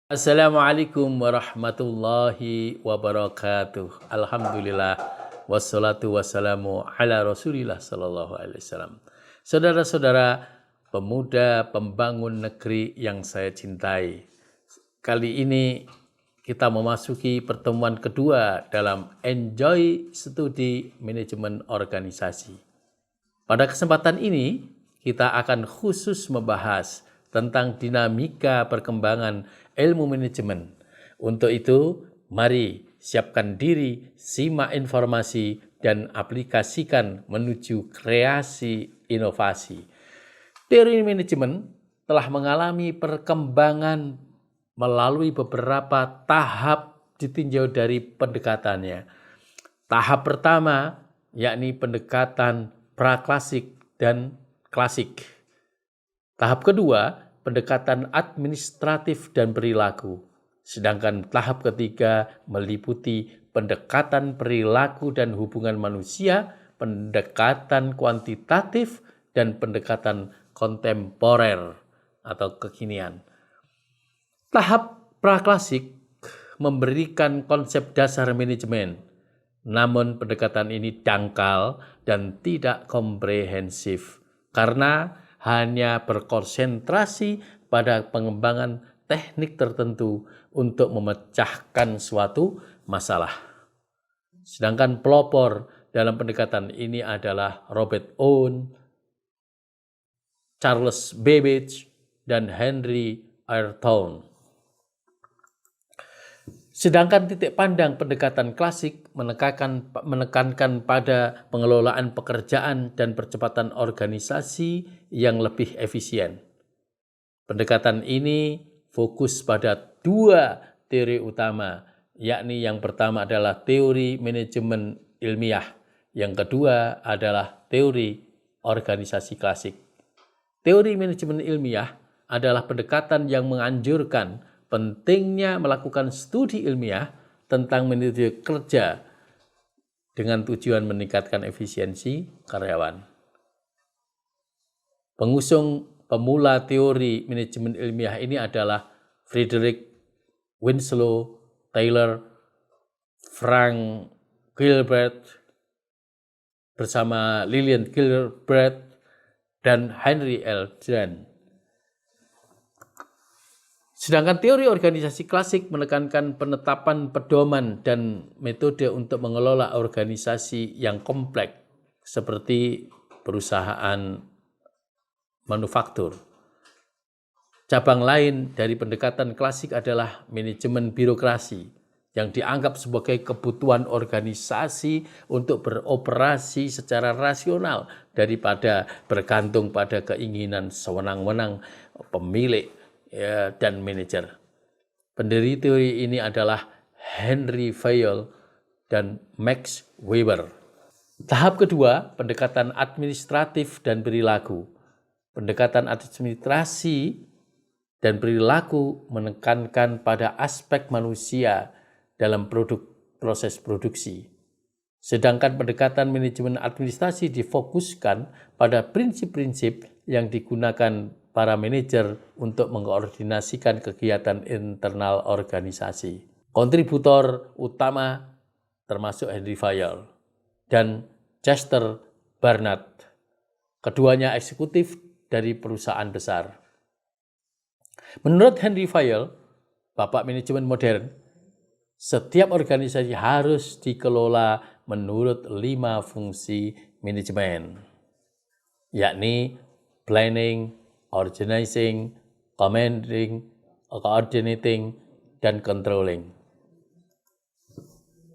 Assalamualaikum warahmatullahi wabarakatuh. Alhamdulillah wassalatu wassalamu ala Rasulillah sallallahu alaihi wasallam. Saudara-saudara pemuda pembangun negeri yang saya cintai. Kali ini kita memasuki pertemuan kedua dalam Enjoy Studi Manajemen Organisasi. Pada kesempatan ini kita akan khusus membahas tentang dinamika perkembangan ilmu manajemen. Untuk itu, mari siapkan diri, simak informasi, dan aplikasikan menuju kreasi inovasi. Teori manajemen telah mengalami perkembangan melalui beberapa tahap ditinjau dari pendekatannya. Tahap pertama yakni pendekatan praklasik dan klasik. Tahap kedua, pendekatan administratif dan perilaku. Sedangkan tahap ketiga meliputi pendekatan perilaku dan hubungan manusia, pendekatan kuantitatif, dan pendekatan kontemporer atau kekinian. Tahap praklasik memberikan konsep dasar manajemen, namun pendekatan ini dangkal dan tidak komprehensif karena hanya berkonsentrasi pada pengembangan teknik tertentu untuk memecahkan suatu masalah. Sedangkan pelopor dalam pendekatan ini adalah Robert Owen, Charles Babbage, dan Henry Ayrton. Sedangkan titik pandang pendekatan klasik menekankan pada pengelolaan pekerjaan dan percepatan organisasi yang lebih efisien. Pendekatan ini fokus pada dua teori utama, yakni yang pertama adalah teori manajemen ilmiah, yang kedua adalah teori organisasi klasik. Teori manajemen ilmiah adalah pendekatan yang menganjurkan pentingnya melakukan studi ilmiah tentang metode kerja dengan tujuan meningkatkan efisiensi karyawan. Pengusung pemula teori manajemen ilmiah ini adalah Frederick Winslow Taylor, Frank Gilbert bersama Lillian Gilbert dan Henry L. Dran. Sedangkan teori organisasi klasik menekankan penetapan pedoman dan metode untuk mengelola organisasi yang kompleks seperti perusahaan manufaktur. Cabang lain dari pendekatan klasik adalah manajemen birokrasi yang dianggap sebagai kebutuhan organisasi untuk beroperasi secara rasional daripada bergantung pada keinginan sewenang-wenang pemilik dan manajer. Pendiri teori ini adalah Henry Fayol dan Max Weber. Tahap kedua, pendekatan administratif dan perilaku. Pendekatan administrasi dan perilaku menekankan pada aspek manusia dalam proses produksi. Sedangkan pendekatan manajemen administrasi difokuskan pada prinsip-prinsip yang digunakan para manajer untuk mengkoordinasikan kegiatan internal organisasi. Kontributor utama termasuk Henry Fayol dan Chester Barnard. Keduanya eksekutif dari perusahaan besar. Menurut Henry Fayol, bapak manajemen modern, setiap organisasi harus dikelola menurut 5 fungsi manajemen, yakni planning, organizing, coordinating, dan controlling.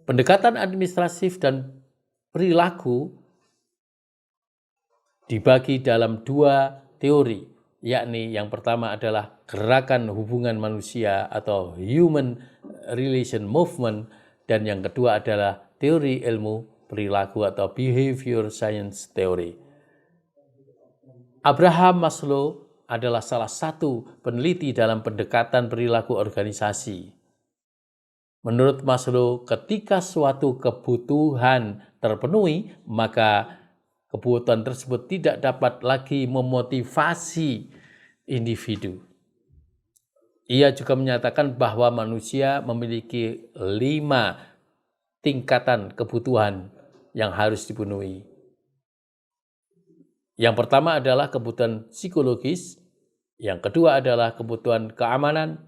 Pendekatan administratif dan perilaku dibagi dalam 2 teori, yakni yang pertama adalah gerakan hubungan manusia atau human relation movement, dan yang kedua adalah teori ilmu perilaku atau behavior science theory. Abraham Maslow adalah salah satu peneliti dalam pendekatan perilaku organisasi. Menurut Maslow, ketika suatu kebutuhan terpenuhi, maka kebutuhan tersebut tidak dapat lagi memotivasi individu. Ia juga menyatakan bahwa manusia memiliki 5 tingkatan kebutuhan yang harus dipenuhi. Yang pertama adalah kebutuhan psikologis, yang kedua adalah kebutuhan keamanan,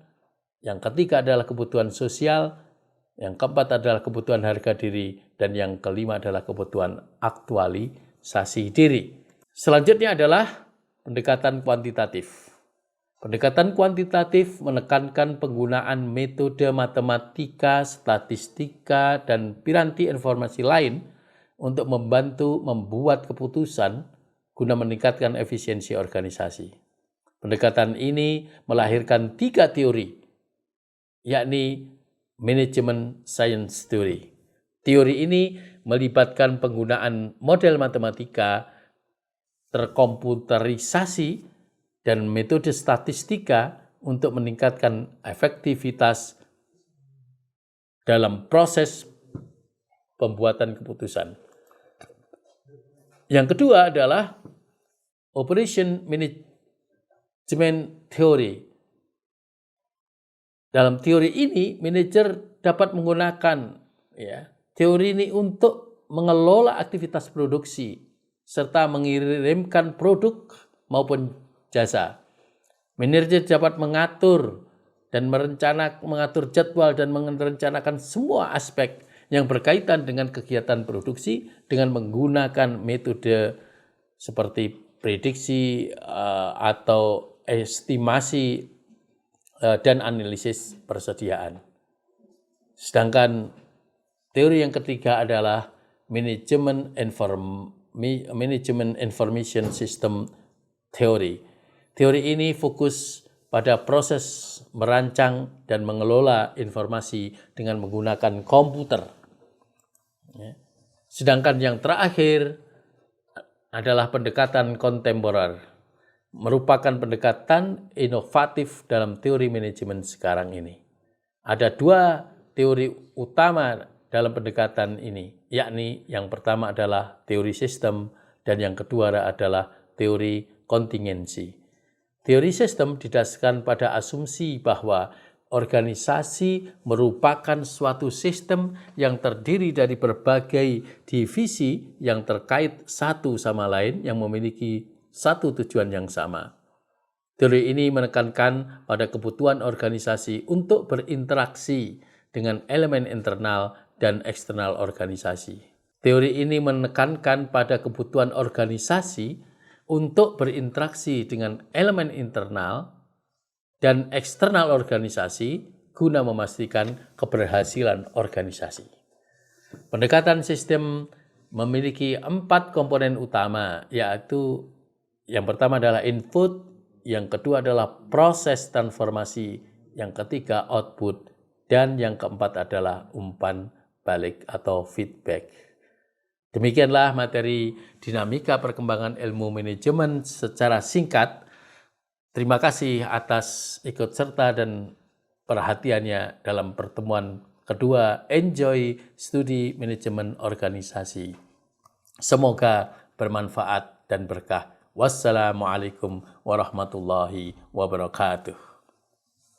yang ketiga adalah kebutuhan sosial, yang keempat adalah kebutuhan harga diri, dan yang kelima adalah kebutuhan aktualisasi diri. Selanjutnya adalah pendekatan kuantitatif. Pendekatan kuantitatif menekankan penggunaan metode matematika, statistika, dan piranti informasi lain untuk membantu membuat keputusan guna meningkatkan efisiensi organisasi. Pendekatan ini melahirkan 3 teori, yakni Management Science Theory. Teori ini melibatkan penggunaan model matematika, terkomputerisasi, dan metode statistika untuk meningkatkan efektivitas dalam proses pembuatan keputusan. Yang kedua adalah Operation Management Theory. Dalam teori ini, manajer dapat menggunakan teori ini untuk mengelola aktivitas produksi serta mengirimkan produk maupun jasa. Manajer dapat mengatur jadwal dan merencanakan semua aspek yang berkaitan dengan kegiatan produksi dengan menggunakan metode seperti prediksi atau estimasi dan analisis persediaan. Sedangkan teori yang ketiga adalah Management Information System Theory. Teori ini fokus pada proses merancang dan mengelola informasi dengan menggunakan komputer. Sedangkan yang terakhir adalah pendekatan kontemporer, merupakan pendekatan inovatif dalam teori manajemen sekarang ini. Ada 2 teori utama dalam pendekatan ini, yakni yang pertama adalah teori sistem dan yang kedua adalah teori kontingensi. Teori sistem didasarkan pada asumsi bahwa organisasi merupakan suatu sistem yang terdiri dari berbagai divisi yang terkait satu sama lain yang memiliki satu tujuan yang sama. Teori ini menekankan pada kebutuhan organisasi untuk berinteraksi dengan elemen internal dan eksternal organisasi. Teori ini menekankan pada kebutuhan organisasi untuk berinteraksi dengan elemen internal dan eksternal organisasi guna memastikan keberhasilan organisasi. Pendekatan sistem memiliki 4 komponen utama, yaitu yang pertama adalah input, yang kedua adalah proses transformasi, yang ketiga output, dan yang keempat adalah umpan balik atau feedback. Demikianlah materi dinamika perkembangan ilmu manajemen secara singkat. Terima kasih atas ikut serta dan perhatiannya dalam pertemuan kedua Enjoy Studi Manajemen Organisasi. Semoga bermanfaat dan berkah. Wassalamualaikum warahmatullahi wabarakatuh.